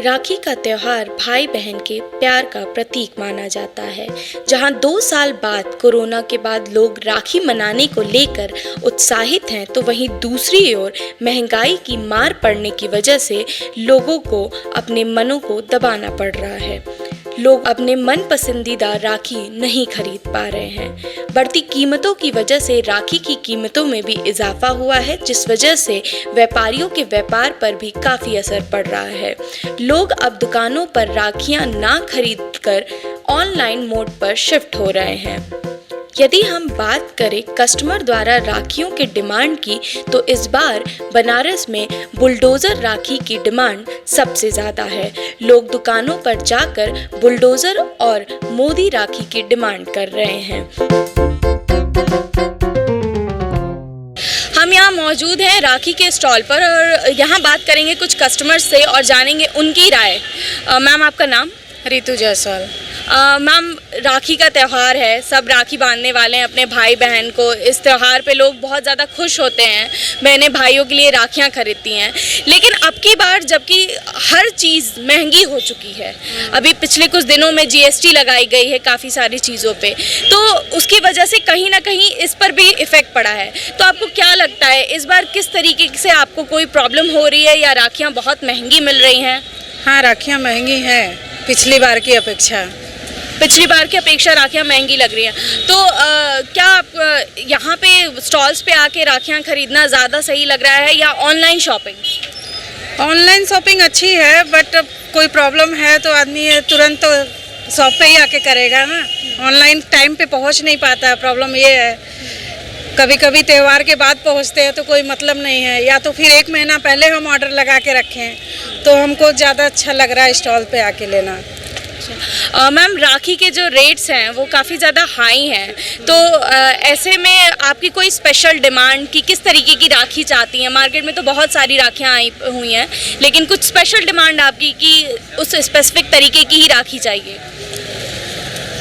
राखी का त्यौहार भाई बहन के प्यार का प्रतीक माना जाता है। जहां 2 साल बाद कोरोना के बाद लोग राखी मनाने को लेकर उत्साहित हैं, तो वहीं दूसरी ओर महंगाई की मार पड़ने की वजह से लोगों को अपने मनों को दबाना पड़ रहा है। लोग अपने मन पसंदीदा राखी नहीं खरीद पा रहे हैं। बढ़ती कीमतों की वजह से राखी की कीमतों में भी इजाफा हुआ है, जिस वजह से व्यापारियों के व्यापार पर भी काफ़ी असर पड़ रहा है। लोग अब दुकानों पर राखियां ना खरीद कर ऑनलाइन मोड पर शिफ्ट हो रहे हैं। यदि हम बात करें कस्टमर द्वारा राखियों के डिमांड की, तो इस बार बनारस में बुलडोज़र राखी की डिमांड सबसे ज़्यादा है। लोग दुकानों पर जाकर बुलडोज़र और मोदी राखी की डिमांड कर रहे हैं। हम यहाँ मौजूद हैं राखी के स्टॉल पर और यहाँ बात करेंगे कुछ कस्टमर्स से और जानेंगे उनकी राय। मैम, आपका नाम? रितु जायसवाल। मैम, राखी का त्यौहार है, सब राखी बांधने वाले हैं अपने भाई बहन को। इस त्यौहार पे लोग बहुत ज़्यादा खुश होते हैं, बहनें भाइयों के लिए राखियां खरीदती हैं। लेकिन अब की बार जबकि हर चीज़ महंगी हो चुकी है, अभी पिछले कुछ दिनों में GST लगाई गई है काफ़ी सारी चीज़ों पे, तो उसकी वजह से कहीं ना कहीं इस पर भी इफ़ेक्ट पड़ा है। तो आपको क्या लगता है, इस बार किस तरीके से आपको कोई प्रॉब्लम हो रही है या राखियाँ बहुत महंगी मिल रही हैं? हाँ, राखियाँ महंगी हैं पिछली बार की अपेक्षा। पिछली बार की अपेक्षा राखियाँ महंगी लग रही हैं। तो क्या आप यहाँ पे स्टॉल्स पे आके राखियाँ खरीदना ज़्यादा सही लग रहा है या ऑनलाइन शॉपिंग? ऑनलाइन शॉपिंग अच्छी है, बट कोई प्रॉब्लम है तो आदमी तुरंत तो शॉप पे ही आके करेगा ना। ऑनलाइन टाइम पे पहुँच नहीं पाता, प्रॉब्लम ये है। कभी कभी त्यौहार के बाद पहुँचते हैं तो कोई मतलब नहीं है, या तो फिर 1 महीना पहले हम ऑर्डर लगा के रखें तो हमको ज़्यादा अच्छा लग रहा है स्टॉल पे आके लेना। मैम, राखी के जो रेट्स हैं वो काफ़ी ज़्यादा हाई हैं, तो ऐसे में आपकी कोई स्पेशल डिमांड कि किस तरीके की राखी चाहती हैं? मार्केट में तो बहुत सारी राखियाँ आई हुई हैं, लेकिन कुछ स्पेशल डिमांड आपकी कि उस स्पेसिफिक तरीके की ही राखी चाहिए?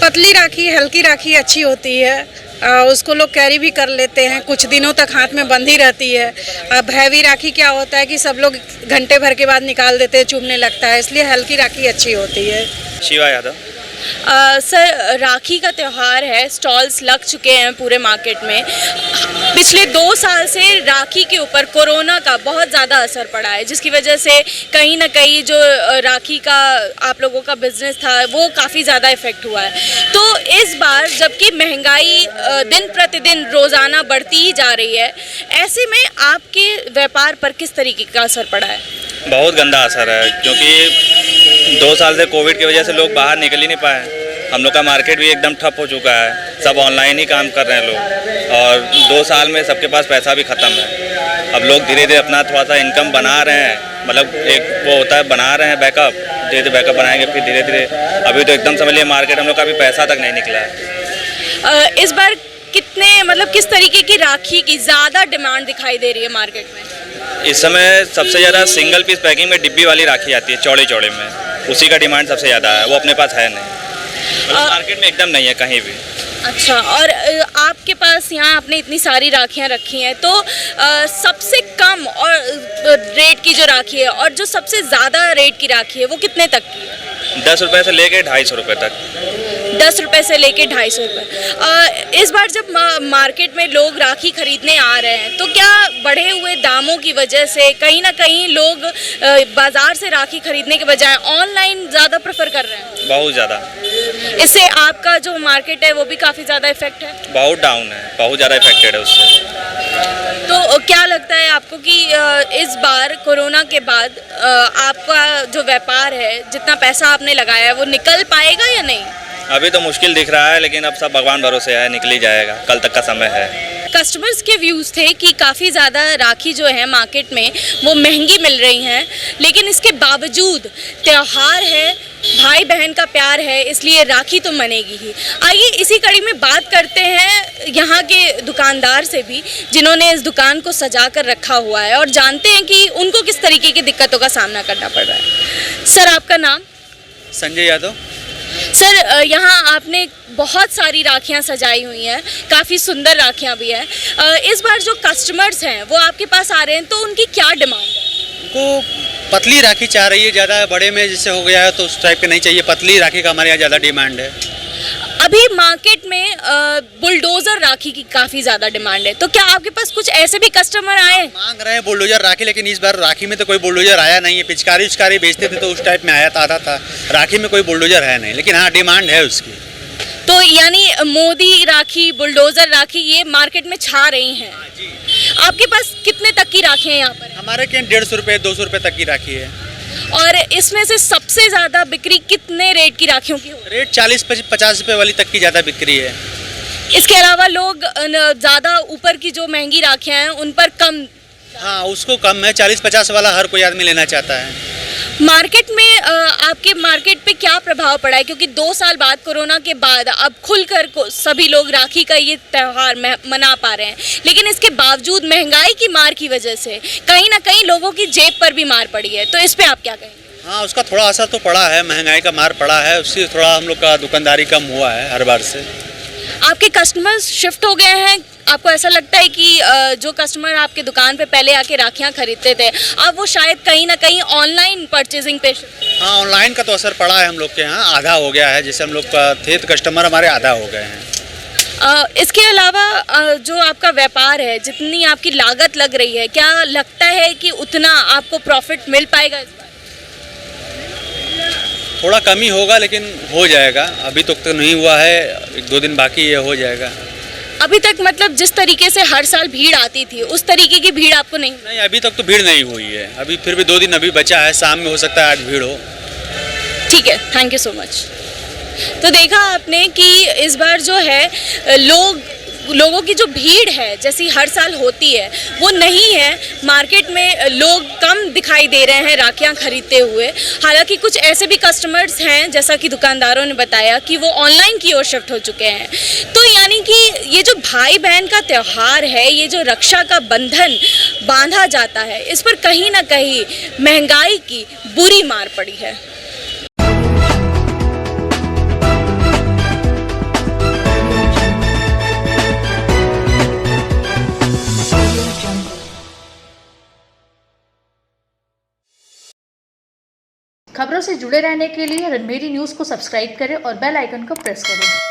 पतली राखी, हल्की राखी अच्छी होती है, उसको लोग कैरी भी कर लेते हैं, कुछ दिनों तक हाथ में बंधी रहती है। अब हैवी राखी क्या होता है कि सब लोग घंटे भर के बाद निकाल देते हैं, चुभने लगता है, इसलिए हल्की राखी अच्छी होती है। शिवा यादव। सर, राखी का त्यौहार है, स्टॉल्स लग चुके हैं पूरे मार्केट में। पिछले 2 साल से राखी के ऊपर कोरोना का बहुत ज़्यादा असर पड़ा है, जिसकी वजह से कहीं ना कहीं जो राखी का आप लोगों का बिजनेस था वो काफ़ी ज़्यादा इफ़ेक्ट हुआ है। तो इस बार जबकि महंगाई दिन प्रतिदिन रोज़ाना बढ़ती ही जा रही है, ऐसे में आपके व्यापार पर किस तरीके का असर पड़ा है? बहुत गंदा असर है, क्योंकि 2 साल से कोविड की वजह से लोग बाहर निकल ही नहीं पाए। हम लोग का मार्केट भी एकदम ठप हो चुका है, सब ऑनलाइन ही काम कर रहे हैं लोग, और 2 साल में सबके पास पैसा भी ख़त्म है। अब लोग धीरे धीरे अपना थोड़ा सा इनकम बना रहे हैं, मतलब एक वो होता है बना रहे हैं बैकअप, धीरे धीरे बैकअप बनाएंगे फिर धीरे धीरे। अभी तो एकदम समझ लिए मार्केट हम लोग का अभी पैसा तक नहीं निकला है। इस बार कितने, मतलब किस तरीके की राखी की ज़्यादा डिमांड दिखाई दे रही है मार्केट में? इस समय सबसे ज़्यादा सिंगल पीस पैकिंग में डिब्बी वाली राखी आती है, चौड़े चौड़े में, उसी का डिमांड सबसे ज़्यादा है। वो अपने पास है नहीं, मार्केट में एकदम नहीं है कहीं भी। अच्छा, और आपके पास यहाँ आपने इतनी सारी राखियाँ रखी हैं, तो सबसे कम और रेट की जो राखी है और जो सबसे ज़्यादा रेट की राखी है वो कितने तक की है? 10 रुपये से लेके 250 रुपये तक। 10 रुपये से लेके 250 रुपये। इस बार जब मार्केट में लोग राखी खरीदने आ रहे हैं, तो क्या बढ़े हुए दामों की वजह से कहीं ना कहीं लोग बाज़ार से राखी खरीदने के बजाय ऑनलाइन ज़्यादा प्रेफर कर रहे हैं? बहुत ज़्यादा। इससे आपका जो मार्केट है वो भी काफ़ी ज़्यादा इफेक्ट है? बहुत डाउन है, बहुत ज़्यादा इफेक्टेड है उससे। तो क्या लगता है आपको कि इस बार कोरोना के बाद आपका जो व्यापार है, जितना पैसा आपने लगाया है वो निकल पाएगा या नहीं? अभी तो मुश्किल दिख रहा है, लेकिन अब सब भगवान भरोसे है, निकल ही जाएगा, कल तक का समय है। कस्टमर्स के व्यूज़ थे कि काफ़ी ज़्यादा राखी जो है मार्केट में वो महंगी मिल रही हैं, लेकिन इसके बावजूद त्यौहार है, भाई बहन का प्यार है, इसलिए राखी तो मनेगी ही। आइए इसी कड़ी में बात करते हैं यहाँ के दुकानदार से भी, जिन्होंने इस दुकान को सजा कर रखा हुआ है, और जानते हैं कि उनको किस तरीके की दिक्कतों का सामना करना पड़ रहा है। सर, आपका नाम? संजय यादव। सर, यहाँ आपने बहुत सारी राखियाँ सजाई हुई हैं, काफ़ी सुंदर राखियाँ भी हैं। इस बार जो कस्टमर्स हैं वो आपके पास आ रहे हैं, तो उनकी क्या डिमांड है? उनको पतली राखी चाह रही है, ज़्यादा बड़े में जैसे हो गया है तो उस टाइप के नहीं चाहिए। पतली राखी का हमारे यहाँ ज़्यादा डिमांड है। अभी मार्केट में बुलडोजर राखी की काफ़ी ज़्यादा डिमांड है, तो क्या आपके पास कुछ ऐसे भी कस्टमर आए? मांग रहे हैं बुलडोजर राखी, लेकिन इस बार राखी में तो कोई बुलडोजर आया नहीं है। पिचकारी उचकारी बेचते थे तो उस टाइप में आता था। राखी में कोई बुलडोजर है नहीं, लेकिन हाँ डिमांड है उसकी। तो यानी मोदी राखी, बुलडोजर राखी ये मार्केट में छा रही हैं। आपके पास कितने तक की राखी हैं यहाँ पर? हमारे के 150 रुपये 200 रुपये तक की राखी है। और इसमें से सबसे ज़्यादा बिक्री कितने रेट की राखियों की हो? रेट 40-50 रुपये वाली तक की ज़्यादा बिक्री है। इसके अलावा लोग ज़्यादा ऊपर की जो महंगी राखियाँ हैं उन पर कम, हाँ उसको कम है। 40-50 वाला हर कोई आदमी लेना चाहता है। मार्केट में आपके मार्केट पे क्या प्रभाव पड़ा है? क्योंकि 2 साल बाद कोरोना के बाद अब खुलकर सभी लोग राखी का ये त्यौहार मना पा रहे हैं, लेकिन इसके बावजूद महंगाई की मार की वजह से कहीं ना कहीं लोगों की जेब पर भी मार पड़ी है, तो इस पे आप क्या कहेंगे? हाँ उसका थोड़ा असर तो पड़ा है, महंगाई का मार पड़ा है, उससे थोड़ा हम लोग का दुकानदारी कम हुआ है हर बार से। आपके कस्टमर्स शिफ्ट हो गए हैं? आपको ऐसा लगता है कि जो कस्टमर आपके दुकान पे पहले आके राखियां खरीदते थे अब वो शायद कहीं ना कहीं ऑनलाइन परचेजिंग पे? हाँ ऑनलाइन का तो असर पड़ा है हम लोग के यहाँ, आधा हो गया है। जैसे हम लोग का थे तो कस्टमर हमारे आधा हो गए हैं। इसके अलावा जो आपका व्यापार है, जितनी आपकी लागत लग रही है, क्या लगता है कि उतना आपको प्रॉफिट मिल पाएगा इस बार? थोड़ा कम ही होगा लेकिन हो जाएगा। अभी तक तो नहीं हुआ है, 1-2 दिन बाकी है, हो जाएगा। अभी तक मतलब जिस तरीके से हर साल भीड़ आती थी उस तरीके की भीड़ आपको नहीं? नहीं अभी तक तो भीड़ नहीं हुई है। अभी फिर भी 2 दिन अभी बचा है, शाम में हो सकता है आज भीड़ हो। ठीक है, थैंक यू सो मच। तो देखा आपने कि इस बार जो है लोगों की जो भीड़ है जैसी हर साल होती है वो नहीं है। मार्केट में लोग कम दिखाई दे रहे हैं राखियां खरीदते हुए। हालांकि कुछ ऐसे भी कस्टमर्स हैं जैसा कि दुकानदारों ने बताया कि वो ऑनलाइन की ओर शिफ्ट हो चुके हैं। तो यानी कि ये जो भाई बहन का त्यौहार है, ये जो रक्षा का बंधन बांधा जाता है, इस पर कहीं ना कहीं महंगाई की बुरी मार पड़ी है। खबरों से जुड़े रहने के लिए रणमेरी न्यूज़ को सब्सक्राइब करें और बेल आइकन को प्रेस करें।